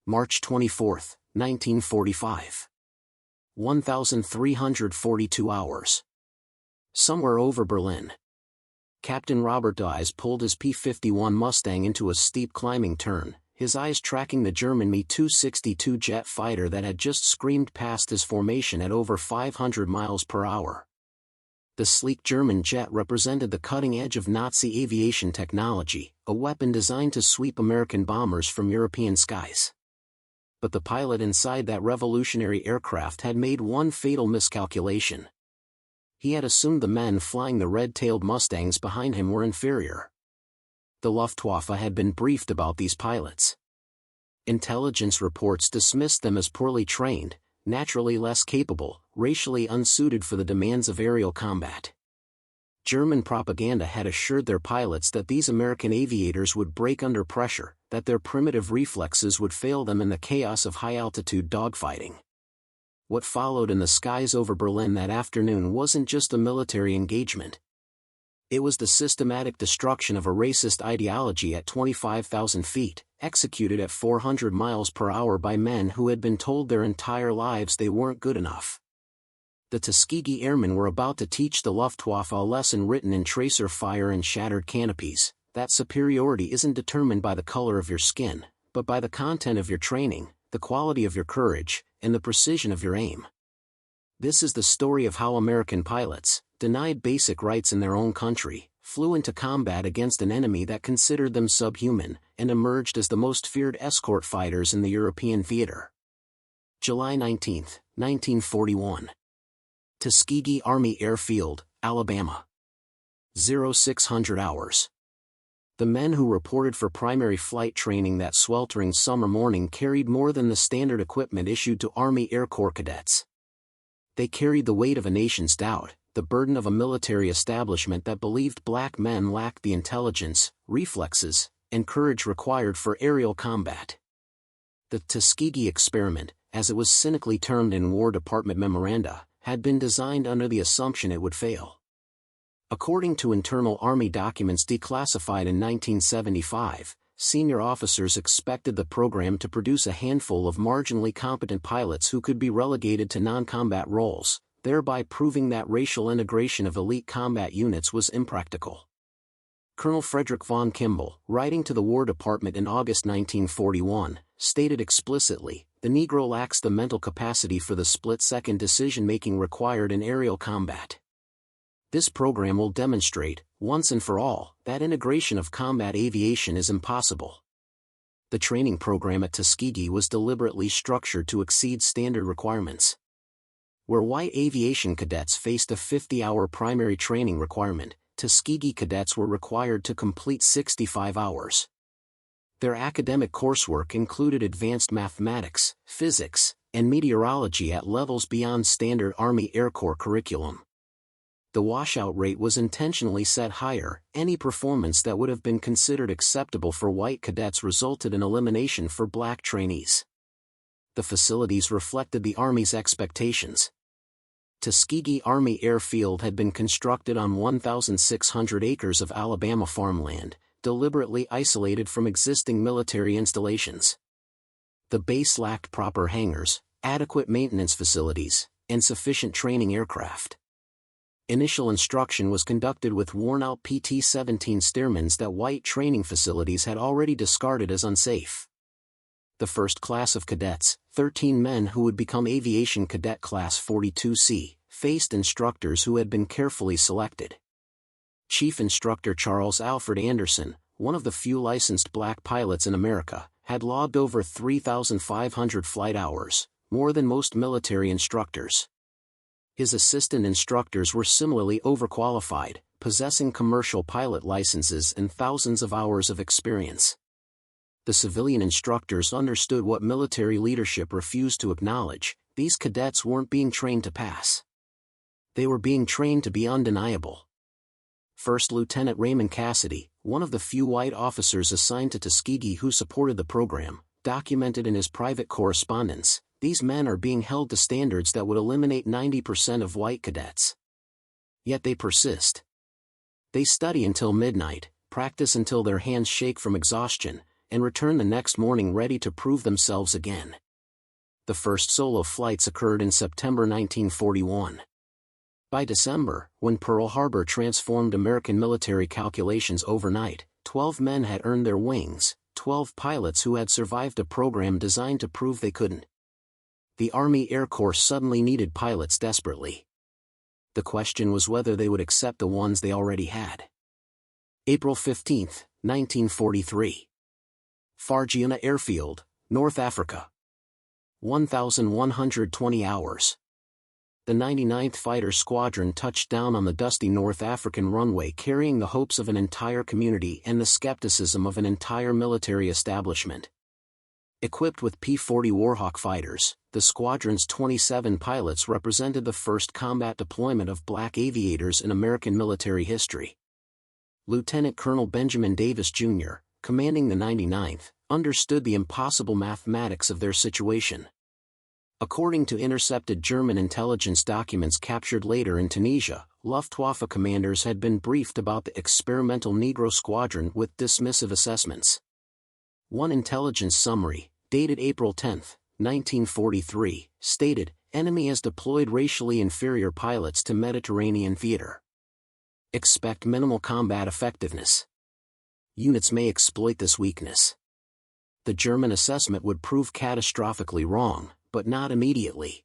March 24, 1945. 1,342 hours. Somewhere over Berlin. Captain Robert Dyes pulled his P-51 Mustang into a steep climbing turn, his eyes tracking the German Me-262 jet fighter that had just screamed past his formation at over 500 miles per hour. The sleek German jet represented the cutting edge of Nazi aviation technology, a weapon designed to sweep American bombers from European skies. But the pilot inside that revolutionary aircraft had made one fatal miscalculation. He had assumed the men flying the red-tailed Mustangs behind him were inferior. The Luftwaffe had been briefed about these pilots. Intelligence reports dismissed them as poorly trained, naturally less capable, racially unsuited for the demands of aerial combat. German propaganda had assured their pilots that these American aviators would break under pressure, that their primitive reflexes would fail them in the chaos of high-altitude dogfighting. What followed in the skies over Berlin that afternoon wasn't just a military engagement. It was the systematic destruction of a racist ideology at 25,000 feet, executed at 400 miles per hour by men who had been told their entire lives they weren't good enough. The Tuskegee Airmen were about to teach the Luftwaffe a lesson written in tracer fire and shattered canopies, that superiority isn't determined by the color of your skin, but by the content of your training, the quality of your courage, and the precision of your aim. This is the story of how American pilots, denied basic rights in their own country, flew into combat against an enemy that considered them subhuman, and emerged as the most feared escort fighters in the European theater. July 19, 1941. Tuskegee Army Airfield, Alabama. 0600 hours. The men who reported for primary flight training that sweltering summer morning carried more than the standard equipment issued to Army Air Corps cadets. They carried the weight of a nation's doubt, the burden of a military establishment that believed black men lacked the intelligence, reflexes, and courage required for aerial combat. The Tuskegee experiment, as it was cynically termed in War Department memoranda, had been designed under the assumption it would fail. According to internal Army documents declassified in 1975, senior officers expected the program to produce a handful of marginally competent pilots who could be relegated to non-combat roles, thereby proving that racial integration of elite combat units was impractical. Colonel Frederick von Kimball, writing to the War Department in August 1941, stated explicitly, "The Negro lacks the mental capacity for the split-second decision-making required in aerial combat." This program will demonstrate, once and for all, that integration of combat aviation is impossible. The training program at Tuskegee was deliberately structured to exceed standard requirements. Where white aviation cadets faced a 50-hour primary training requirement, Tuskegee cadets were required to complete 65 hours. Their academic coursework included advanced mathematics, physics, and meteorology at levels beyond standard Army Air Corps curriculum. The washout rate was intentionally set higher. Any performance that would have been considered acceptable for white cadets resulted in elimination for black trainees. The facilities reflected the Army's expectations. Tuskegee Army Airfield had been constructed on 1,600 acres of Alabama farmland, deliberately isolated from existing military installations. The base lacked proper hangars, adequate maintenance facilities, and sufficient training aircraft. Initial instruction was conducted with worn-out PT-17 Stearmans that white training facilities had already discarded as unsafe. The first class of cadets, 13 men who would become Aviation Cadet Class 42C, faced instructors who had been carefully selected. Chief Instructor Charles Alfred Anderson, one of the few licensed black pilots in America, had logged over 3,500 flight hours, more than most military instructors. His assistant instructors were similarly overqualified, possessing commercial pilot licenses and thousands of hours of experience. The civilian instructors understood what military leadership refused to acknowledge: these cadets weren't being trained to pass. They were being trained to be undeniable. First Lieutenant Raymond Cassidy, one of the few white officers assigned to Tuskegee who supported the program, documented in his private correspondence, "These men are being held to standards that would eliminate 90% of white cadets. Yet they persist. They study until midnight, practice until their hands shake from exhaustion, and return the next morning ready to prove themselves again. The first solo flights occurred in September 1941. By December, when Pearl Harbor transformed American military calculations overnight, 12 men had earned their wings, 12 pilots who had survived a program designed to prove they couldn't. The Army Air Corps suddenly needed pilots desperately. The question was whether they would accept the ones they already had. April 15, 1943. Fargiana Airfield, North Africa. 1,120 hours. The 99th Fighter Squadron touched down on the dusty North African runway carrying the hopes of an entire community and the skepticism of an entire military establishment. Equipped with P-40 Warhawk fighters, the squadron's 27 pilots represented the first combat deployment of black aviators in American military history. Lieutenant Colonel Benjamin Davis, Jr., commanding the 99th, understood the impossible mathematics of their situation. According to intercepted German intelligence documents captured later in Tunisia, Luftwaffe commanders had been briefed about the experimental Negro Squadron with dismissive assessments. One intelligence summary, dated April 10, 1943, stated, "Enemy has deployed racially inferior pilots to Mediterranean theater. Expect minimal combat effectiveness. Units may exploit this weakness." The German assessment would prove catastrophically wrong, but not immediately.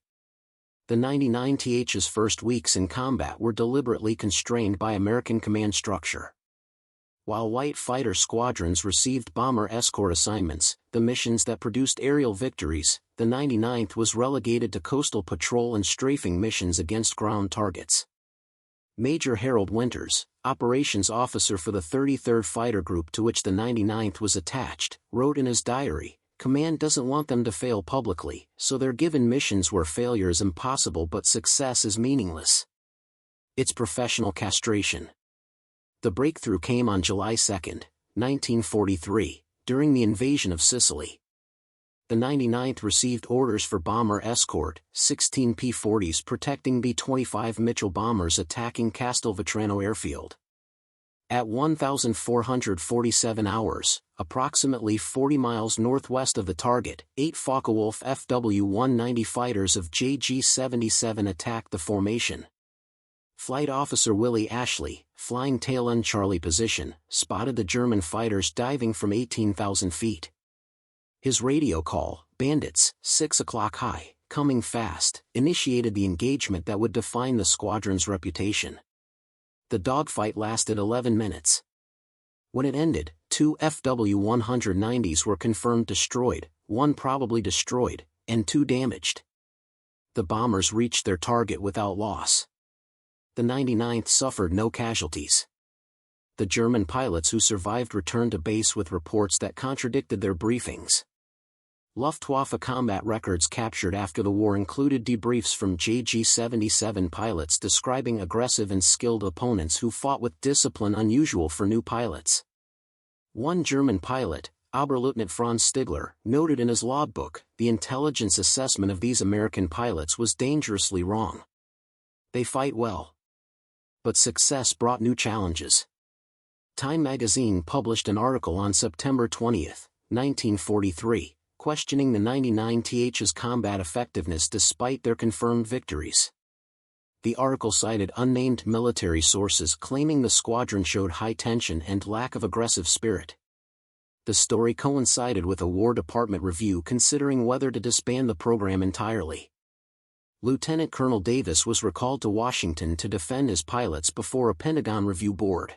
The 99th's first weeks in combat were deliberately constrained by American command structure. While white fighter squadrons received bomber escort assignments, the missions that produced aerial victories, the 99th was relegated to coastal patrol and strafing missions against ground targets. Major Harold Winters, operations officer for the 33rd Fighter Group to which the 99th was attached, wrote in his diary, "Command doesn't want them to fail publicly, so they're given missions where failure is impossible but success is meaningless. It's professional castration." The breakthrough came on July 2, 1943, during the invasion of Sicily. The 99th received orders for bomber escort, 16 P-40s protecting B-25 Mitchell bombers attacking Castelvetrano Airfield. At 1,447 hours, approximately 40 miles northwest of the target, 8 Focke-Wulf FW-190 fighters of JG-77 attacked the formation. Flight Officer Willie Ashley, flying tail-end Charlie position, spotted the German fighters diving from 18,000 feet. His radio call, "Bandits, 6 o'clock high, coming fast," initiated the engagement that would define the squadron's reputation. The dogfight lasted 11 minutes. When it ended, 2 FW-190s were confirmed destroyed, 1 probably destroyed, and 2 damaged. The bombers reached their target without loss. The 99th suffered no casualties. The German pilots who survived returned to base with reports that contradicted their briefings. Luftwaffe combat records captured after the war included debriefs from JG-77 pilots describing aggressive and skilled opponents who fought with discipline unusual for new pilots. One German pilot, Oberleutnant Franz Stigler, noted in his logbook, "The intelligence assessment of these American pilots was dangerously wrong. They fight well. But success brought new challenges." Time magazine published an article on September 20, 1943, questioning the 99th's combat effectiveness despite their confirmed victories. The article cited unnamed military sources claiming the squadron showed high tension and lack of aggressive spirit. The story coincided with a War Department review considering whether to disband the program entirely. Lieutenant Colonel Davis was recalled to Washington to defend his pilots before a Pentagon review board.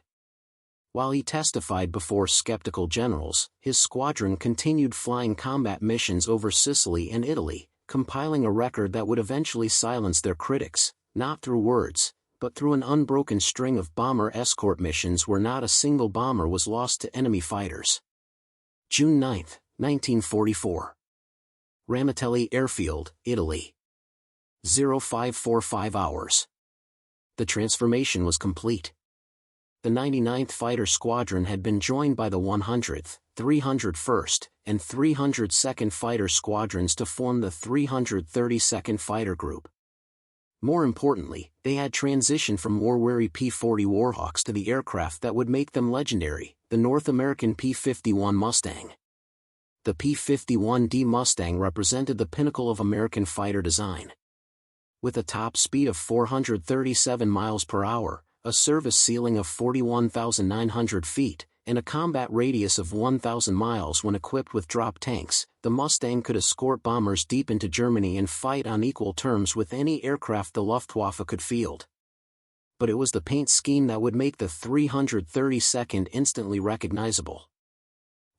While he testified before skeptical generals, his squadron continued flying combat missions over Sicily and Italy, compiling a record that would eventually silence their critics, not through words, but through an unbroken string of bomber escort missions where not a single bomber was lost to enemy fighters. June 9, 1944. Ramitelli Airfield, Italy. 0545 hours. The transformation was complete. The 99th Fighter Squadron had been joined by the 100th, 301st, and 302nd Fighter Squadrons to form the 332nd Fighter Group. More importantly, they had transitioned from war-weary P-40 Warhawks to the aircraft that would make them legendary, the North American P-51 Mustang. The P-51D Mustang represented the pinnacle of American fighter design. With a top speed of 437 miles per hour, a service ceiling of 41,900 feet, and a combat radius of 1,000 miles when equipped with drop tanks, the Mustang could escort bombers deep into Germany and fight on equal terms with any aircraft the Luftwaffe could field. But it was the paint scheme that would make the 332nd instantly recognizable.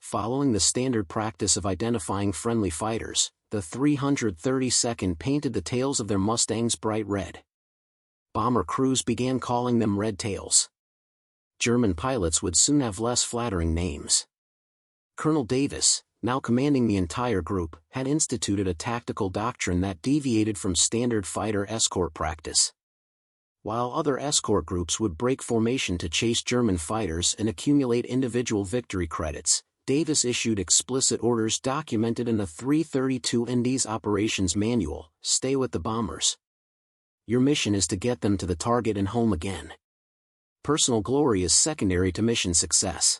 Following the standard practice of identifying friendly fighters, the 332nd painted the tails of their Mustangs bright red. Bomber crews began calling them Red Tails. German pilots would soon have less flattering names. Colonel Davis, now commanding the entire group, had instituted a tactical doctrine that deviated from standard fighter escort practice. While other escort groups would break formation to chase German fighters and accumulate individual victory credits, Davis issued explicit orders documented in the 332nd's Operations Manual: "Stay with the bombers. Your mission is to get them to the target and home again. Personal glory is secondary to mission success."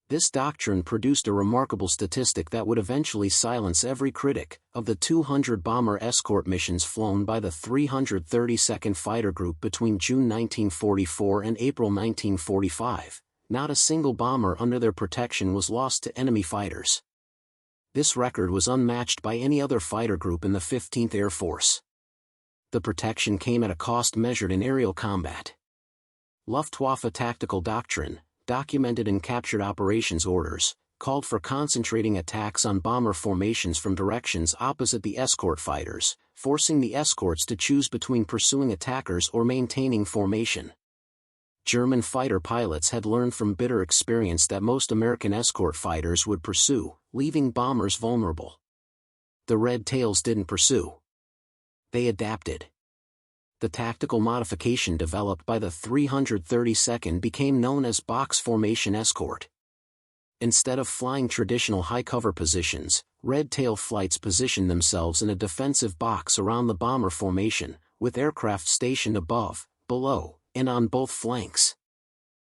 This doctrine produced a remarkable statistic that would eventually silence every critic. Of the 200 bomber escort missions flown by the 332nd Fighter Group between June 1944 and April 1945, not a single bomber under their protection was lost to enemy fighters. This record was unmatched by any other fighter group in the 15th Air Force. The protection came at a cost measured in aerial combat. Luftwaffe tactical doctrine, documented in captured operations orders, called for concentrating attacks on bomber formations from directions opposite the escort fighters, forcing the escorts to choose between pursuing attackers or maintaining formation. German fighter pilots had learned from bitter experience that most American escort fighters would pursue, leaving bombers vulnerable. The Red Tails didn't pursue. They adapted. The tactical modification developed by the 332nd became known as box formation escort. Instead of flying traditional high-cover positions, Red Tail flights positioned themselves in a defensive box around the bomber formation, with aircraft stationed above, below, and on both flanks.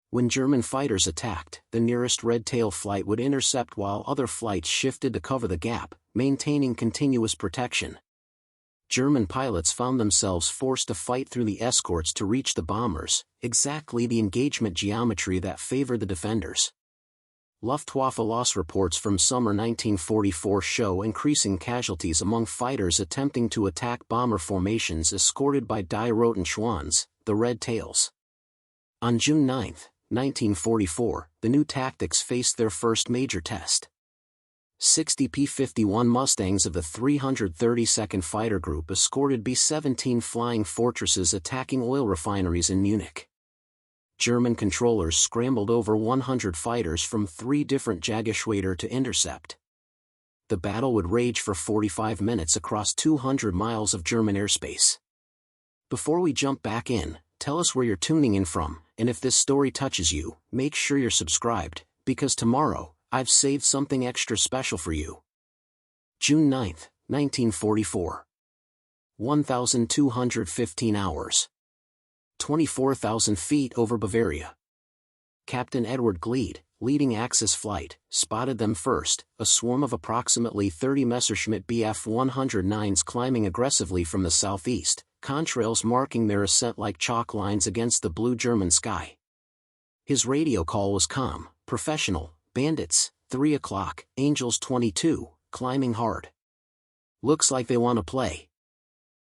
When German fighters attacked, the nearest Red Tail flight would intercept while other flights shifted to cover the gap, maintaining continuous protection. German pilots found themselves forced to fight through the escorts to reach the bombers, exactly the engagement geometry that favored the defenders. Luftwaffe loss reports from summer 1944 show increasing casualties among fighters attempting to attack bomber formations escorted by Die Roten Schwans, the Red Tails. On June 9, 1944, the new tactics faced their first major test. 60 P-51 Mustangs of the 332nd Fighter Group escorted B-17 Flying Fortresses attacking oil refineries in Munich. German controllers scrambled over 100 fighters from 3 different Jagdgeschwader to intercept. The battle would rage for 45 minutes across 200 miles of German airspace. Before we jump back in, tell us where you're tuning in from, and if this story touches you, make sure you're subscribed, because tomorrow, I've saved something extra special for you. June 9, 1944. 1,215 hours. 24,000 feet over Bavaria. Captain Edward Gleed, leading Axis flight, spotted them first, a swarm of approximately 30 Messerschmitt Bf-109s climbing aggressively from the southeast, contrails marking their ascent like chalk lines against the blue German sky. His radio call was calm, professional: "Bandits, 3 o'clock, Angels 22, climbing hard. Looks like they want to play."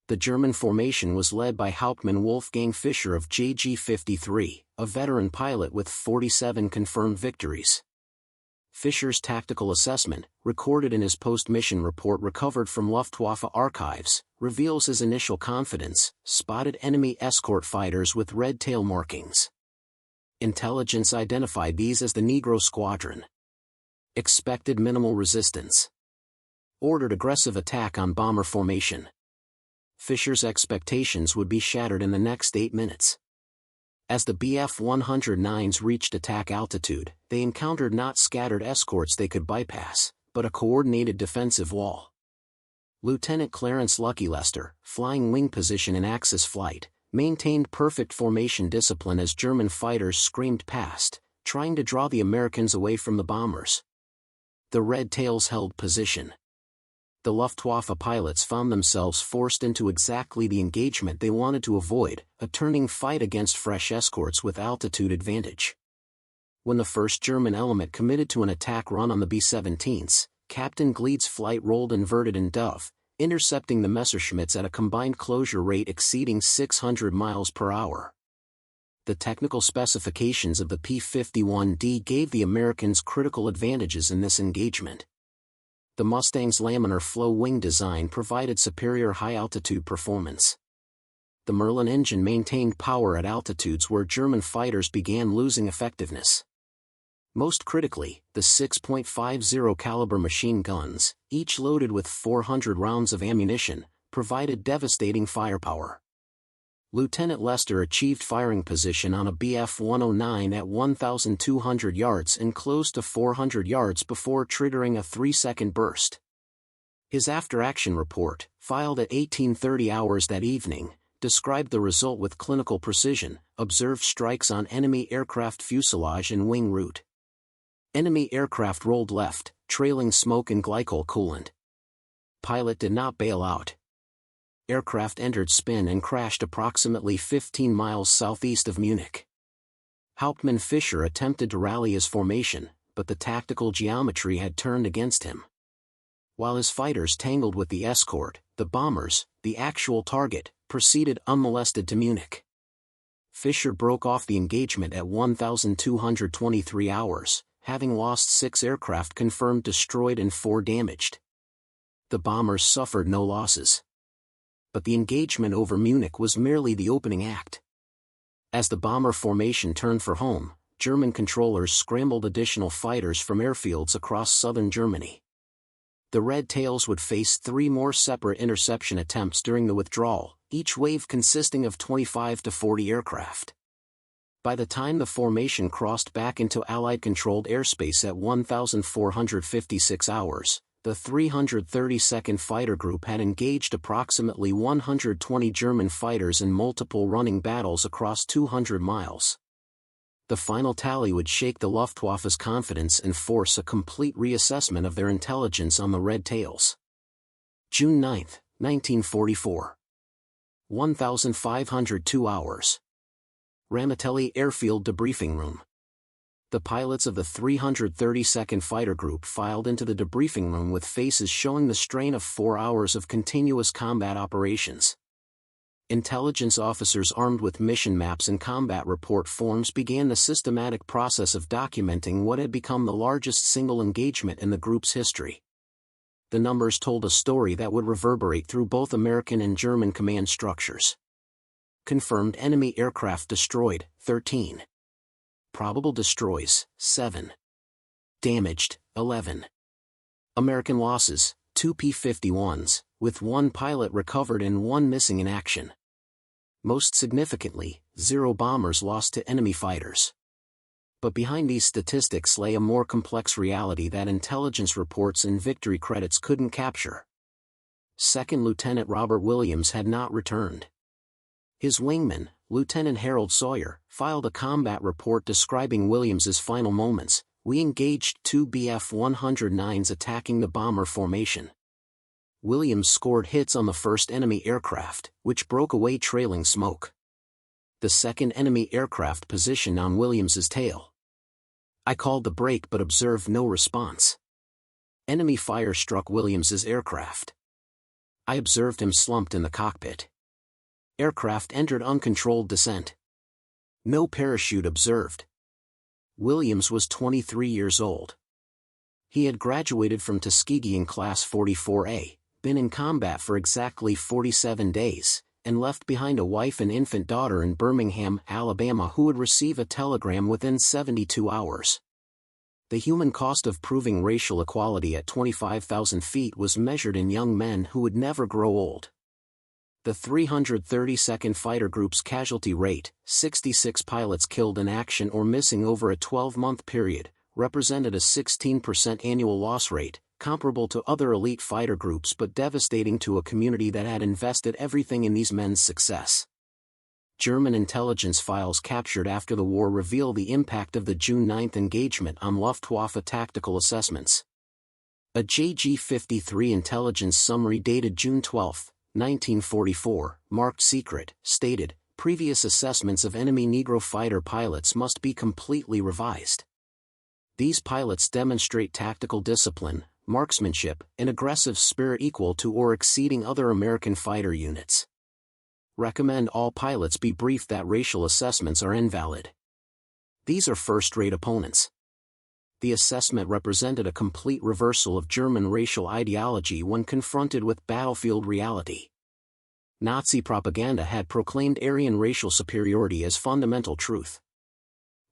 The German formation was led by Hauptmann Wolfgang Fischer of JG-53, a veteran pilot with 47 confirmed victories. Fischer's tactical assessment, recorded in his post-mission report recovered from Luftwaffe archives, reveals his initial confidence: spotted enemy escort fighters with red tail markings. Intelligence identified these as the Negro Squadron. Expected minimal resistance. Ordered aggressive attack on bomber formation. Fischer's expectations would be shattered in the next 8 minutes. As the Bf-109s reached attack altitude, they encountered not scattered escorts they could bypass, but a coordinated defensive wall. Lieutenant Clarence Lucky Lester, flying wing position in Axis flight, maintained perfect formation discipline as German fighters screamed past, trying to draw the Americans away from the bombers. The Red Tails held position. The Luftwaffe pilots found themselves forced into exactly the engagement they wanted to avoid, a turning fight against fresh escorts with altitude advantage. When the first German element committed to an attack run on the B-17s, Captain Gleed's flight rolled inverted in Dove, intercepting the Messerschmitts at a combined closure rate exceeding 600 miles per hour. The technical specifications of the P-51D gave the Americans critical advantages in this engagement. The Mustang's laminar flow wing design provided superior high-altitude performance. The Merlin engine maintained power at altitudes where German fighters began losing effectiveness. Most critically, the 6.50 caliber machine guns, each loaded with 400 rounds of ammunition, provided devastating firepower. Lieutenant Lester achieved firing position on a Bf-109 at 1,200 yards and close to 400 yards before triggering a 3-second burst. His after-action report, filed at 18:30 hours that evening, described the result with clinical precision: observed strikes on enemy aircraft fuselage and wing root. Enemy aircraft rolled left, trailing smoke and glycol coolant. Pilot did not bail out. Aircraft entered spin and crashed approximately 15 miles southeast of Munich. Hauptmann Fischer attempted to rally his formation, but the tactical geometry had turned against him. While his fighters tangled with the Escort, the bombers, the actual target, proceeded unmolested to Munich. Fischer broke off the engagement at 1,223 hours, having lost 6 aircraft confirmed destroyed and 4 damaged. The bombers suffered no losses. But the engagement over Munich was merely the opening act. As the bomber formation turned for home, German controllers scrambled additional fighters from airfields across southern Germany. The Red Tails would face 3 more separate interception attempts during the withdrawal, each wave consisting of 25 to 40 aircraft. By the time the formation crossed back into Allied-controlled airspace at 1,456 hours, the 332nd Fighter Group had engaged approximately 120 German fighters in multiple running battles across 200 miles. The final tally would shake the Luftwaffe's confidence and force a complete reassessment of their intelligence on the Red Tails. June 9, 1944. 1,502 hours. Ramitelli Airfield Debriefing Room. The pilots of the 332nd Fighter Group filed into the debriefing room with faces showing the strain of 4 hours of continuous combat operations. Intelligence officers armed with mission maps and combat report forms began the systematic process of documenting what had become the largest single engagement in the group's history. The numbers told a story that would reverberate through both American and German command structures. Confirmed enemy aircraft destroyed, 13. Probable destroys, 7. Damaged, 11. American losses, 2 P-51s, with 1 pilot recovered and 1 missing in action. Most significantly, 0 bombers lost to enemy fighters. But behind these statistics lay a more complex reality that intelligence reports and victory credits couldn't capture. Second Lieutenant Robert Williams had not returned. His wingman, Lieutenant Harold Sawyer, filed a combat report describing Williams's final moments. "We engaged 2 Bf-109s attacking the bomber formation. Williams scored hits on the first enemy aircraft, which broke away trailing smoke. The second enemy aircraft positioned on Williams's tail. I called the brake but observed no response. Enemy fire struck Williams's aircraft. I observed him slumped in the cockpit. Aircraft entered uncontrolled descent. No parachute observed." Williams was 23 years old. He had graduated from Tuskegee in Class 44A, been in combat for exactly 47 days, and left behind a wife and infant daughter in Birmingham, Alabama who would receive a telegram within 72 hours. The human cost of proving racial equality at 25,000 feet was measured in young men who would never grow old. The 332nd Fighter Group's casualty rate, 66 pilots killed in action or missing over a 12-month period, represented a 16% annual loss rate, comparable to other elite fighter groups but devastating to a community that had invested everything in these men's success. German intelligence files captured after the war reveal the impact of the June 9 engagement on Luftwaffe tactical assessments. A JG-53 intelligence summary dated June 12, 1944, marked secret, stated, previous assessments of enemy Negro fighter pilots must be completely revised. These pilots demonstrate tactical discipline, marksmanship, and aggressive spirit equal to or exceeding other American fighter units. Recommend all pilots be briefed that racial assessments are invalid. These are first-rate opponents. The assessment represented a complete reversal of German racial ideology when confronted with battlefield reality. Nazi propaganda had proclaimed Aryan racial superiority as fundamental truth.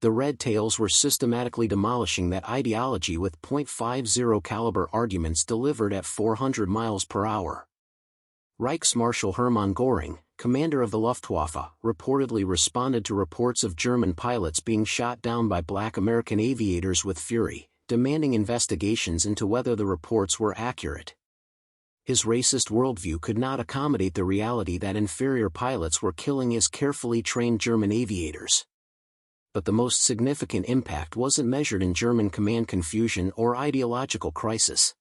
The Red Tails were systematically demolishing that ideology with .50 caliber arguments delivered at 400 miles per hour. Reich's Marshal Hermann Göring, commander of the Luftwaffe, reportedly responded to reports of German pilots being shot down by black American aviators with fury, demanding investigations into whether the reports were accurate. His racist worldview could not accommodate the reality that inferior pilots were killing his carefully trained German aviators. But the most significant impact wasn't measured in German command confusion or ideological crisis.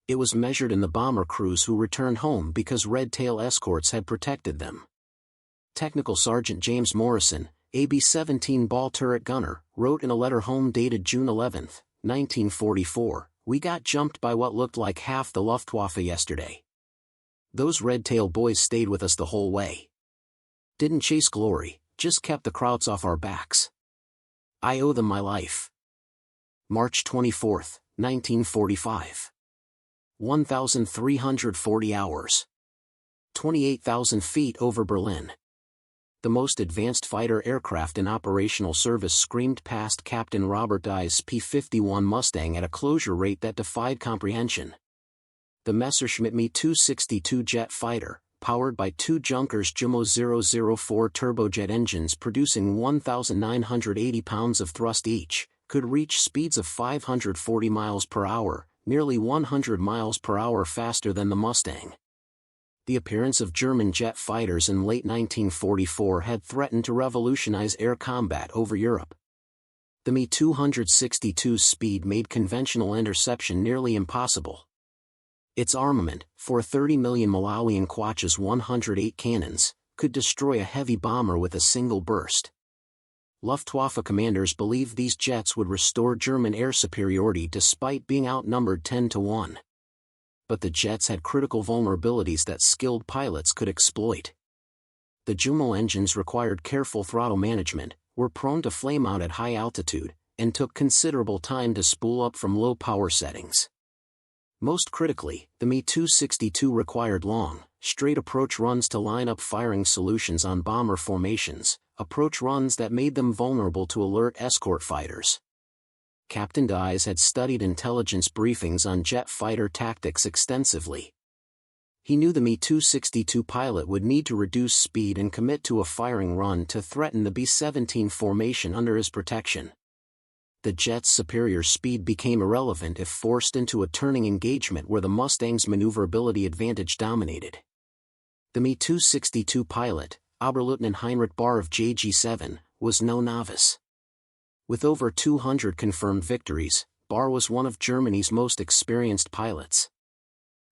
It was measured in the bomber crews who returned home because Red Tail escorts had protected them. Technical Sergeant James Morrison, AB-17 ball turret gunner, wrote in a letter home dated June 11, 1944, "We got jumped by what looked like half the Luftwaffe yesterday. Those Red Tail boys stayed with us the whole way. Didn't chase glory, just kept the Krauts off our backs. I owe them my life." March 24, 1945. 1,340 hours. 28,000 feet over Berlin. The most advanced fighter aircraft in operational service screamed past Captain Robert Dye's P-51 Mustang at a closure rate that defied comprehension. The Messerschmitt Me-262 jet fighter, powered by two Junkers Jumo 004 turbojet engines producing 1,980 pounds of thrust each, could reach speeds of 540 miles per hour, nearly 100 miles per hour faster than the Mustang. The appearance of German jet fighters in late 1944 had threatened to revolutionize air combat over Europe. The Me-262's speed made conventional interception nearly impossible. Its armament, for 30 million Malawian kwacha's 108 cannons, could destroy a heavy bomber with a single burst. Luftwaffe commanders believed these jets would restore German air superiority despite being outnumbered 10-1. But the jets had critical vulnerabilities that skilled pilots could exploit. The Jumo engines required careful throttle management, were prone to flame out at high altitude, and took considerable time to spool up from low power settings. Most critically, the Me-262 required long, straight approach runs to line up firing solutions on bomber formations, approach runs that made them vulnerable to alert escort fighters. Captain Dyes had studied intelligence briefings on jet fighter tactics extensively. He knew the Me-262 pilot would need to reduce speed and commit to a firing run to threaten the B-17 formation under his protection. The jet's superior speed became irrelevant if forced into a turning engagement where the Mustang's maneuverability advantage dominated. The Me-262 pilot, Oberleutnant Heinrich Bahr of JG-7, was no novice. With over 200 confirmed victories, Bahr was one of Germany's most experienced pilots.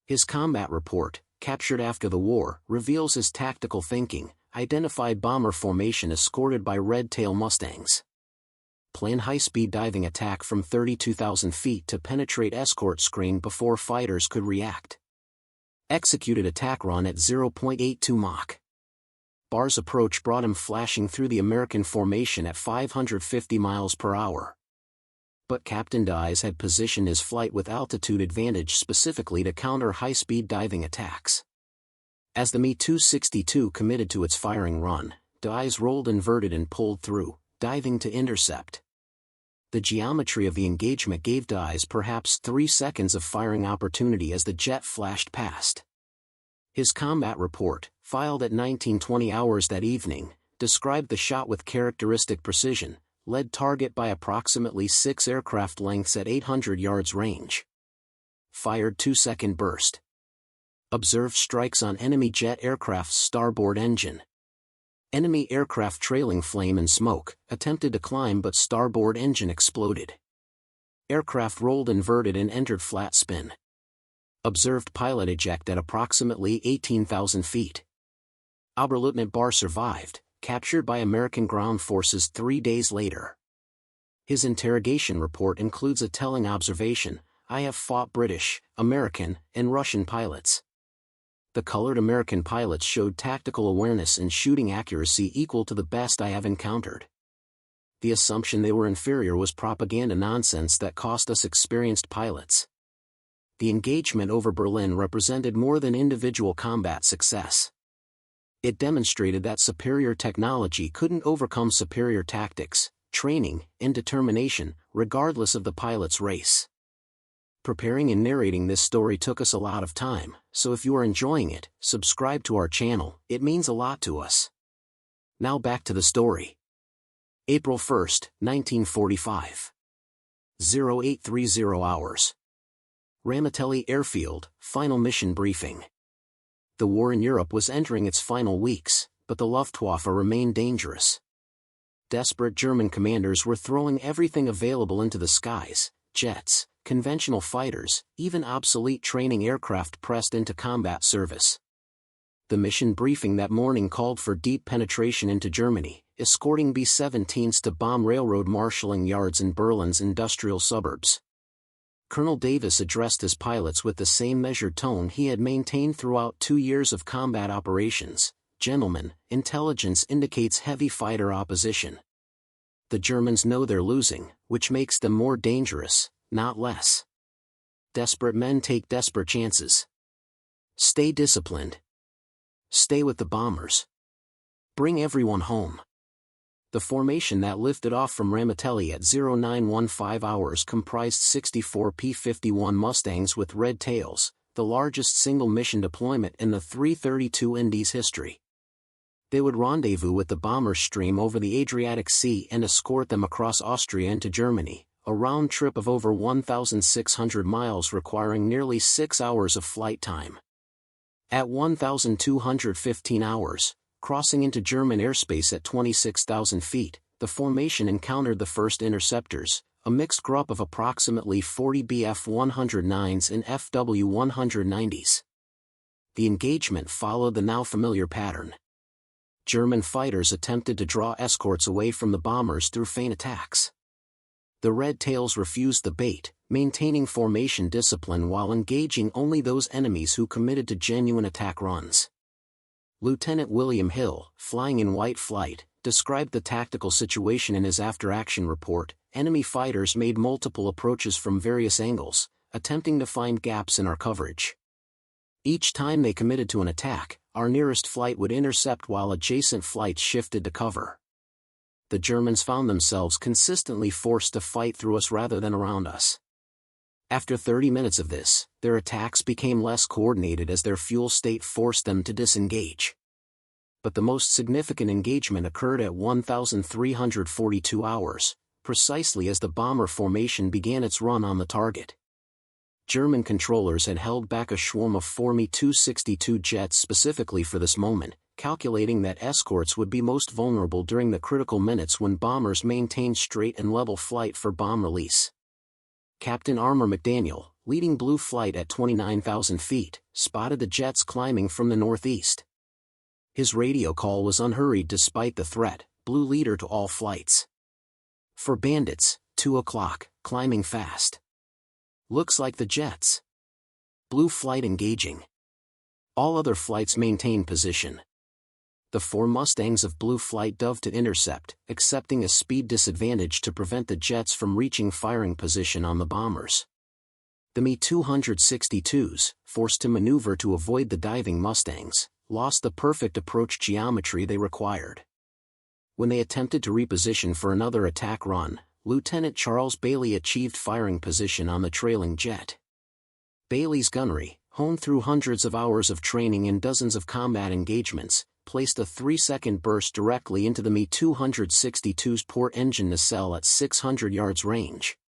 His combat report, captured after the war, reveals his tactical thinking, identified bomber formation escorted by Red Tail Mustangs. Plan high-speed diving attack from 32,000 feet to penetrate escort screen before fighters could react. Executed attack run at 0.82 Mach. Bahr's approach brought him flashing through the American formation at 550 miles per hour. But Captain Dyes had positioned his flight with altitude advantage specifically to counter high-speed diving attacks. As the Me-262 committed to its firing run, Dyes rolled inverted and pulled through, diving to intercept. The geometry of the engagement gave Dyes perhaps 3 seconds of firing opportunity as the jet flashed past. His combat report, filed at 19:20 hours that evening, described the shot with characteristic precision, led target by approximately 6 aircraft lengths at 800 yards range. Fired 2-second burst. Observed strikes on enemy jet aircraft's starboard engine. Enemy aircraft trailing flame and smoke, attempted to climb but starboard engine exploded. Aircraft rolled inverted and entered flat spin. Observed pilot eject at approximately 18,000 feet. Oberleutnant Barr survived, captured by American ground forces 3 days later. His interrogation report includes a telling observation: "I have fought British, American, and Russian pilots. The colored American pilots showed tactical awareness and shooting accuracy equal to the best I have encountered. The assumption they were inferior was propaganda nonsense that cost us experienced pilots." The engagement over Berlin represented more than individual combat success. It demonstrated that superior technology couldn't overcome superior tactics, training, and determination, regardless of the pilot's race. Preparing and narrating this story took us a lot of time, so if you are enjoying it, subscribe to our channel, it means a lot to us. Now back to the story. April 1, 1945. 0830 hours. Ramitelli Airfield, final mission briefing. The war in Europe was entering its final weeks, but the Luftwaffe remained dangerous. Desperate German commanders were throwing everything available into the skies: jets, conventional fighters, even obsolete training aircraft pressed into combat service. The mission briefing that morning called for deep penetration into Germany, escorting B-17s to bomb railroad marshalling yards in Berlin's industrial suburbs. Colonel Davis addressed his pilots with the same measured tone he had maintained throughout 2 years of combat operations: "Gentlemen, intelligence indicates heavy fighter opposition. The Germans know they're losing, which makes them more dangerous, not less. Desperate men take desperate chances. Stay disciplined. Stay with the bombers. Bring everyone home." The formation that lifted off from Ramitelli at 0915 hours comprised 64 P-51 Mustangs with red tails, the largest single mission deployment in the 332 ND's history. They would rendezvous with the bomber stream over the Adriatic Sea and escort them across Austria into Germany, a round trip of over 1,600 miles requiring nearly 6 hours of flight time. At 1,215 hours, crossing into German airspace at 26,000 feet, the formation encountered the first interceptors, a mixed group of approximately 40 Bf-109s and FW-190s. The engagement followed the now familiar pattern. German fighters attempted to draw escorts away from the bombers through feint attacks. The Red Tails refused the bait, maintaining formation discipline while engaging only those enemies who committed to genuine attack runs. Lieutenant William Hill, flying in white flight, described the tactical situation in his after-action report: "Enemy fighters made multiple approaches from various angles, attempting to find gaps in our coverage. Each time they committed to an attack, our nearest flight would intercept while adjacent flights shifted to cover. The Germans found themselves consistently forced to fight through us rather than around us. After 30 minutes of this, their attacks became less coordinated as their fuel state forced them to disengage. But the most significant engagement occurred at 1,342 hours, precisely as the bomber formation began its run on the target. German controllers had held back a swarm of 4 Mi-262 jets specifically for this moment, calculating that escorts would be most vulnerable during the critical minutes when bombers maintained straight and level flight for bomb release. Captain Armour McDaniel, leading Blue Flight at 29,000 feet, spotted the jets climbing from the northeast. His radio call was unhurried despite the threat: "Blue leader to all flights. For bandits, 2 o'clock, climbing fast. Looks like the jets. Blue Flight engaging. All other flights maintain position." The 4 Mustangs of Blue Flight dove to intercept, accepting a speed disadvantage to prevent the jets from reaching firing position on the bombers. The Mi-262s, forced to maneuver to avoid the diving Mustangs, lost the perfect approach geometry they required. When they attempted to reposition for another attack run, Lieutenant Charles Bailey achieved firing position on the trailing jet. Bailey's gunnery, honed through hundreds of hours of training and dozens of combat engagements, placed a 3-second burst directly into the Mi-262's port engine nacelle at 600 yards range.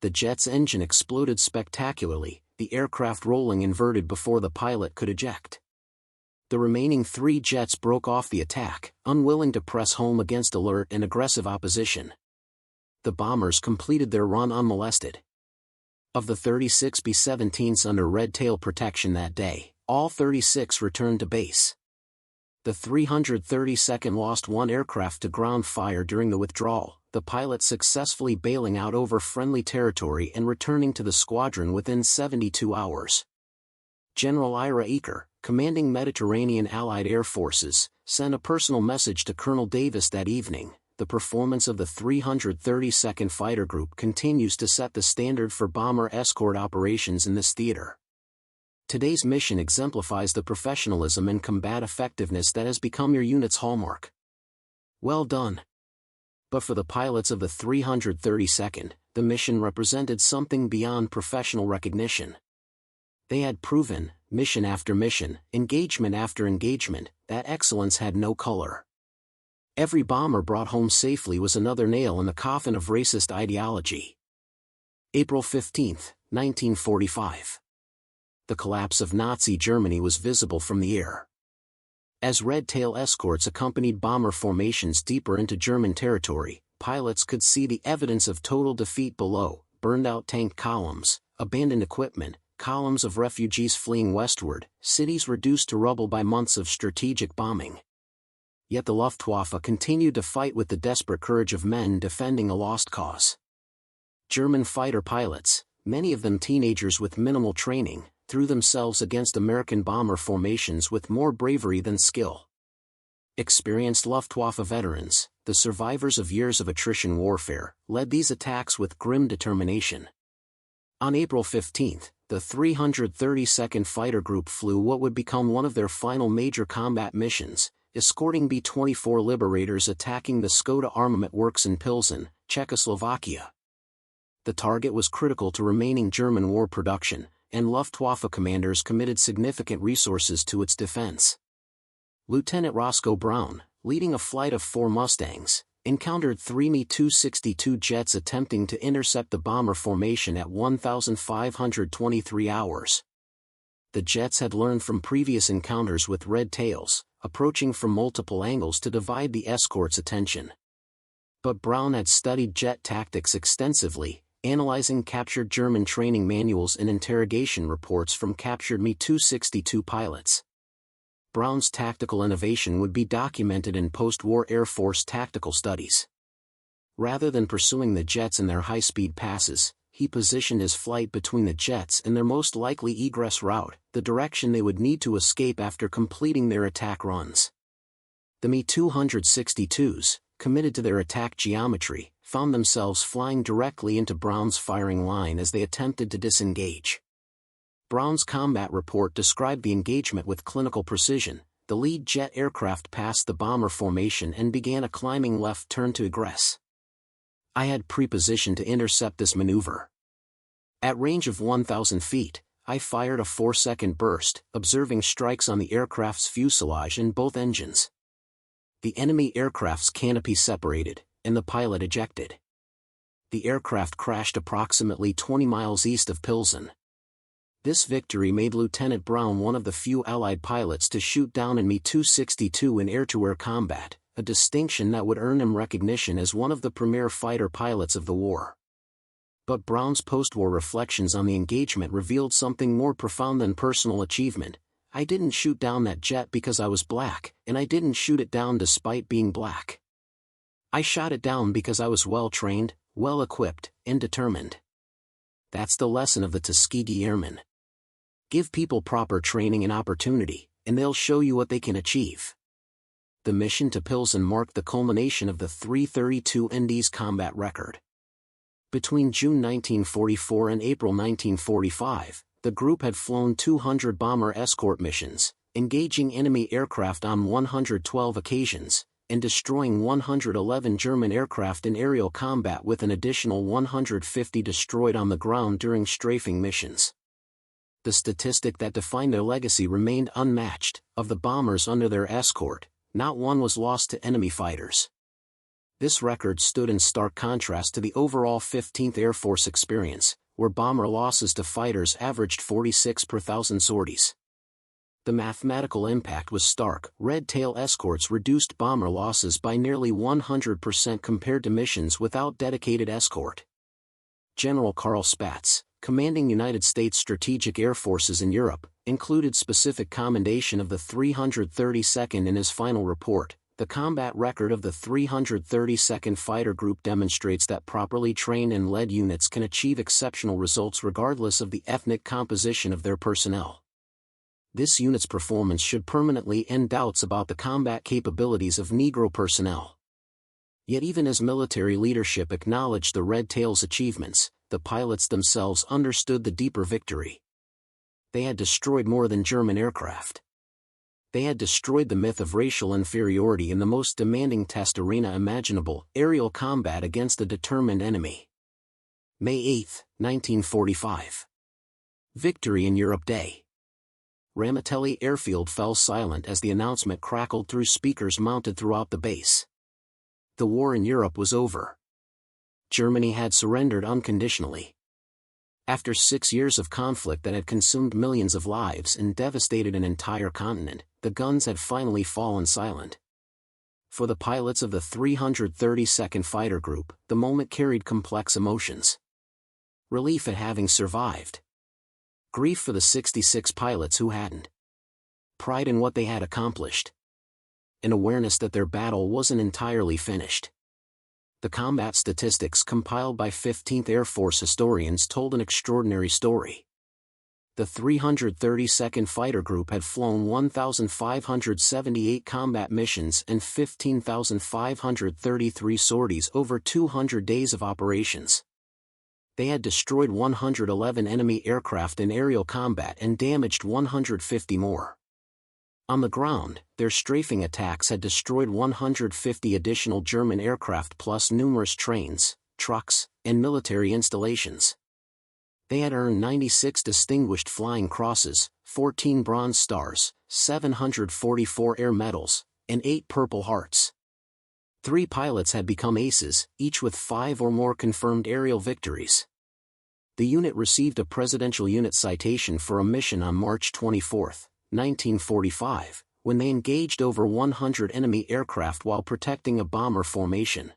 The jet's engine exploded spectacularly, the aircraft rolling inverted before the pilot could eject. The remaining 3 jets broke off the attack, unwilling to press home against alert and aggressive opposition. the bombers completed their run unmolested. Of the 36 B-17s under Red Tail protection that day, all 36 returned to base. The 332nd lost one aircraft to ground fire during the withdrawal, the pilot successfully bailing out over friendly territory and returning to the squadron within 72 hours. General Ira Eaker, commanding Mediterranean Allied Air Forces, sent a personal message to Colonel Davis that evening. The performance of the 332nd Fighter Group continues to set the standard for bomber escort operations in this theater. Today's mission exemplifies the professionalism and combat effectiveness that has become your unit's hallmark. Well done. But for the pilots of the 332nd, the mission represented something beyond professional recognition. They had proven, mission after mission, engagement after engagement, that excellence had no color. Every bomber brought home safely was another nail in the coffin of racist ideology. April 15, 1945. The collapse of Nazi Germany was visible from the air. As Red Tail escorts accompanied bomber formations deeper into German territory, pilots could see the evidence of total defeat below: burned-out tank columns, abandoned equipment, columns of refugees fleeing westward, cities reduced to rubble by months of strategic bombing. Yet the Luftwaffe continued to fight with the desperate courage of men defending a lost cause. German fighter pilots, many of them teenagers with minimal training, threw themselves against American bomber formations with more bravery than skill. Experienced Luftwaffe veterans, the survivors of years of attrition warfare, led these attacks with grim determination. On April 15, the 332nd Fighter Group flew what would become one of their final major combat missions, escorting B-24 Liberators attacking the Skoda armament works in Pilsen, Czechoslovakia. The target was critical to remaining German war production, and Luftwaffe commanders committed significant resources to its defense. Lieutenant Roscoe Brown, leading a flight of 4 Mustangs, encountered 3 Me-262 jets attempting to intercept the bomber formation at 1,523 hours. The jets had learned from previous encounters with Red Tails, approaching from multiple angles to divide the escort's attention. But Brown had studied jet tactics extensively, analyzing captured German training manuals and interrogation reports from captured Me-262 pilots. Brown's tactical innovation would be documented in post-war Air Force tactical studies. Rather than pursuing the jets in their high-speed passes, he positioned his flight between the jets and their most likely egress route, the direction they would need to escape after completing their attack runs. The Me-262s, committed to their attack geometry, found themselves flying directly into Brown's firing line as they attempted to disengage. Brown's combat report described the engagement with clinical precision. The lead jet aircraft passed the bomber formation and began a climbing left turn to egress. I had prepositioned to intercept this maneuver. At range of 1,000 feet, I fired a 4-second burst, observing strikes on the aircraft's fuselage and both engines. The enemy aircraft's canopy separated, and the pilot ejected. The aircraft crashed approximately 20 miles east of Pilsen. This victory made Lieutenant Brown one of the few Allied pilots to shoot down an Me-262 in air-to-air combat, a distinction that would earn him recognition as one of the premier fighter pilots of the war. But Brown's post-war reflections on the engagement revealed something more profound than personal achievement. I didn't shoot down that jet because I was black, and I didn't shoot it down despite being black. I shot it down because I was well-trained, well-equipped, and determined. That's the lesson of the Tuskegee Airmen. Give people proper training and opportunity, and they'll show you what they can achieve. The mission to Pilsen marked the culmination of the 332nd's combat record. Between June 1944 and April 1945, the group had flown 200 bomber escort missions, engaging enemy aircraft on 112 occasions, and destroying 111 German aircraft in aerial combat with an additional 150 destroyed on the ground during strafing missions. The statistic that defined their legacy remained unmatched: of the bombers under their escort, not one was lost to enemy fighters. This record stood in stark contrast to the overall 15th Air Force experience, where bomber losses to fighters averaged 46 per thousand sorties. The mathematical impact was stark. Red Tail escorts reduced bomber losses by nearly 100% compared to missions without dedicated escort. General Carl Spaatz, commanding United States Strategic Air Forces in Europe, included specific commendation of the 332nd in his final report. The combat record of the 332nd Fighter Group demonstrates that properly trained and led units can achieve exceptional results regardless of the ethnic composition of their personnel. This unit's performance should permanently end doubts about the combat capabilities of Negro personnel. Yet even as military leadership acknowledged the Red Tail's achievements, the pilots themselves understood the deeper victory. They had destroyed more than German aircraft. They had destroyed the myth of racial inferiority in the most demanding test arena imaginable, aerial combat against a determined enemy. May 8, 1945. Victory in Europe Day. Ramitelli Airfield fell silent as the announcement crackled through speakers mounted throughout the base. The war in Europe was over. Germany had surrendered unconditionally. After 6 years of conflict that had consumed millions of lives and devastated an entire continent, the guns had finally fallen silent. For the pilots of the 332nd Fighter Group, the moment carried complex emotions. Relief at having survived. Grief for the 66 pilots who hadn't. Pride in what they had accomplished. An awareness that their battle wasn't entirely finished. The combat statistics compiled by 15th Air Force historians told an extraordinary story. The 332nd Fighter Group had flown 1,578 combat missions and 15,533 sorties over 200 days of operations. They had destroyed 111 enemy aircraft in aerial combat and damaged 150 more. On the ground, their strafing attacks had destroyed 150 additional German aircraft plus numerous trains, trucks, and military installations. They had earned 96 Distinguished Flying Crosses, 14 Bronze Stars, 744 Air Medals, and 8 Purple Hearts. 3 pilots had become aces, each with 5 or more confirmed aerial victories. The unit received a Presidential Unit Citation for a mission on March 24, 1945, when they engaged over 100 enemy aircraft while protecting a bomber formation.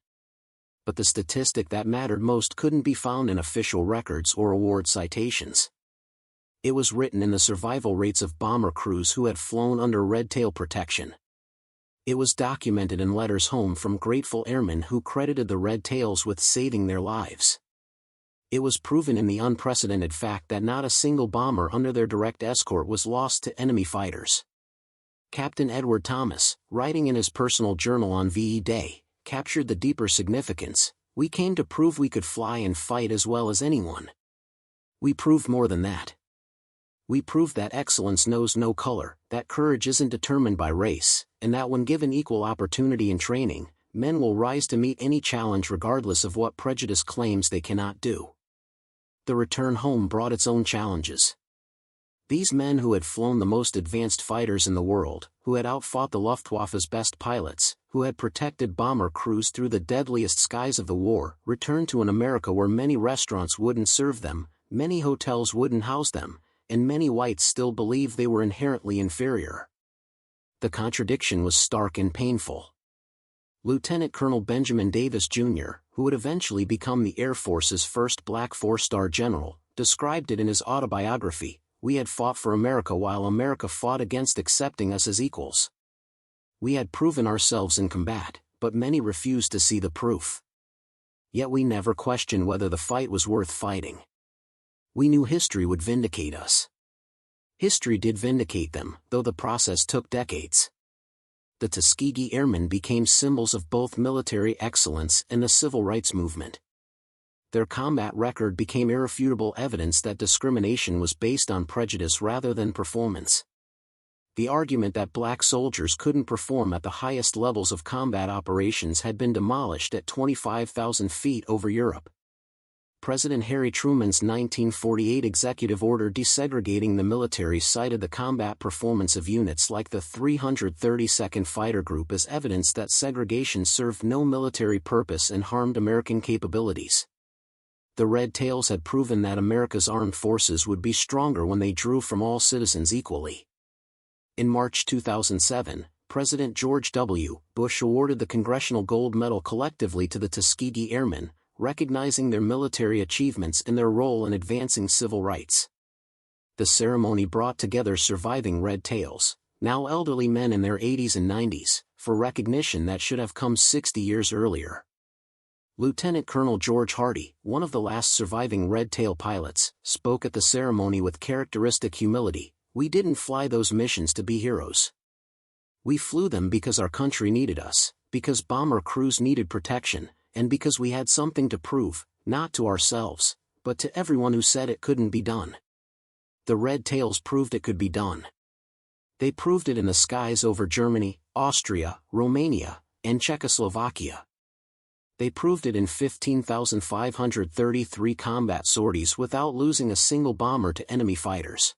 But the statistic that mattered most couldn't be found in official records or award citations. It was written in the survival rates of bomber crews who had flown under Red Tail protection. It was documented in letters home from grateful airmen who credited the Red Tails with saving their lives. It was proven in the unprecedented fact that not a single bomber under their direct escort was lost to enemy fighters. Captain Edward Thomas, writing in his personal journal on VE Day, captured the deeper significance. We came to prove we could fly and fight as well as anyone. We proved more than that. We proved that excellence knows no color, that courage isn't determined by race, and that when given equal opportunity in training, men will rise to meet any challenge regardless of what prejudice claims they cannot do. The return home brought its own challenges. These men who had flown the most advanced fighters in the world, who had outfought the Luftwaffe's best pilots, who had protected bomber crews through the deadliest skies of the war, returned to an America where many restaurants wouldn't serve them, many hotels wouldn't house them, and many whites still believed they were inherently inferior. The contradiction was stark and painful. Lieutenant Colonel Benjamin Davis, Jr., who would eventually become the Air Force's first black 4-star general, described it in his autobiography, "We had fought for America while America fought against accepting us as equals. We had proven ourselves in combat, but many refused to see the proof. Yet we never questioned whether the fight was worth fighting. We knew history would vindicate us. History did vindicate them, though the process took decades. The Tuskegee Airmen became symbols of both military excellence and the civil rights movement. Their combat record became irrefutable evidence that discrimination was based on prejudice rather than performance. The argument that black soldiers couldn't perform at the highest levels of combat operations had been demolished at 25,000 feet over Europe. President Harry Truman's 1948 executive order desegregating the military cited the combat performance of units like the 332nd Fighter Group as evidence that segregation served no military purpose and harmed American capabilities. The Red Tails had proven that America's armed forces would be stronger when they drew from all citizens equally. In March 2007, President George W. Bush awarded the Congressional Gold Medal collectively to the Tuskegee Airmen, recognizing their military achievements and their role in advancing civil rights. The ceremony brought together surviving Red Tails, now elderly men in their 80s and 90s, for recognition that should have come 60 years earlier. Lieutenant Colonel George Hardy, one of the last surviving Red Tail pilots, spoke at the ceremony with characteristic humility. "We didn't fly those missions to be heroes. We flew them because our country needed us, because bomber crews needed protection, and because we had something to prove, not to ourselves, but to everyone who said it couldn't be done." The Red Tails proved it could be done. They proved it in the skies over Germany, Austria, Romania, and Czechoslovakia. They proved it in 15,533 combat sorties without losing a single bomber to enemy fighters.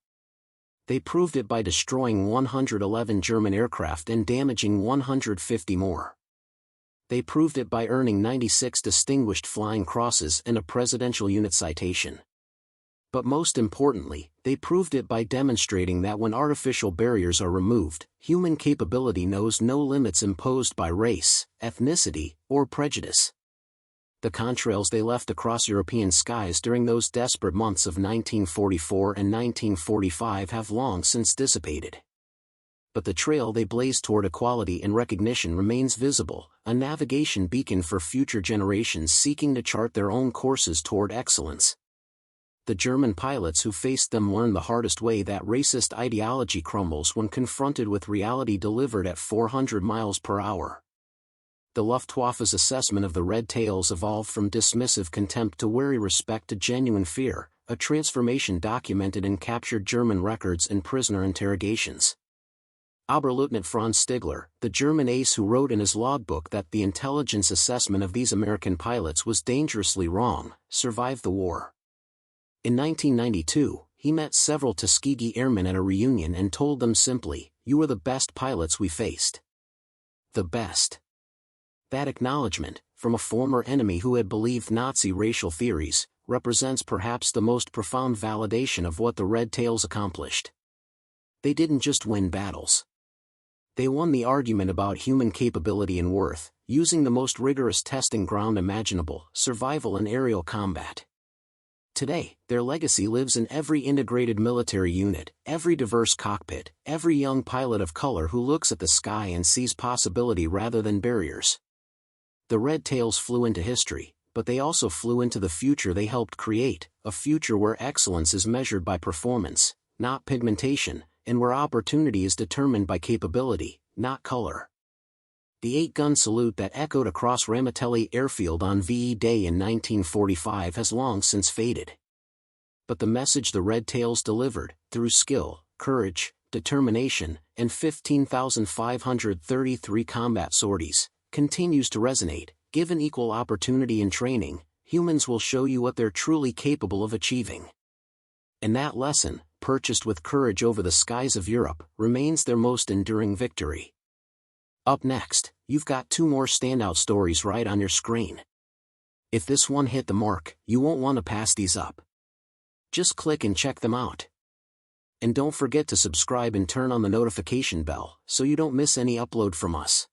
They proved it by destroying 111 German aircraft and damaging 150 more. They proved it by earning 96 Distinguished Flying Crosses and a Presidential Unit Citation. But most importantly, they proved it by demonstrating that when artificial barriers are removed, human capability knows no limits imposed by race, ethnicity, or prejudice. The contrails they left across European skies during those desperate months of 1944 and 1945 have long since dissipated. But the trail they blazed toward equality and recognition remains visible, a navigation beacon for future generations seeking to chart their own courses toward excellence. The German pilots who faced them learned the hardest way that racist ideology crumbles when confronted with reality delivered at 400 miles per hour. The Luftwaffe's assessment of the Red Tails evolved from dismissive contempt to wary respect to genuine fear, a transformation documented in captured German records and prisoner interrogations. Oberleutnant Franz Stigler, the German ace who wrote in his logbook that the intelligence assessment of these American pilots was dangerously wrong, survived the war. In 1992, he met several Tuskegee Airmen at a reunion and told them simply, "You are the best pilots we faced." The best. That acknowledgement, from a former enemy who had believed Nazi racial theories, represents perhaps the most profound validation of what the Red Tails accomplished. They didn't just win battles. They won the argument about human capability and worth, using the most rigorous testing ground imaginable, survival and aerial combat. Today, their legacy lives in every integrated military unit, every diverse cockpit, every young pilot of color who looks at the sky and sees possibility rather than barriers. The Red Tails flew into history, but they also flew into the future they helped create, a future where excellence is measured by performance, not pigmentation, and where opportunity is determined by capability, not color. The 8-gun salute that echoed across Ramitelli Airfield on VE Day in 1945 has long since faded. But the message the Red Tails delivered, through skill, courage, determination, and 15,533 combat sorties, continues to resonate. Given equal opportunity in training, humans will show you what they're truly capable of achieving. And that lesson, purchased with courage over the skies of Europe, remains their most enduring victory. Up next, you've got 2 more standout stories right on your screen. If this one hit the mark, you won't want to pass these up. Just click and check them out. And don't forget to subscribe and turn on the notification bell so you don't miss any upload from us.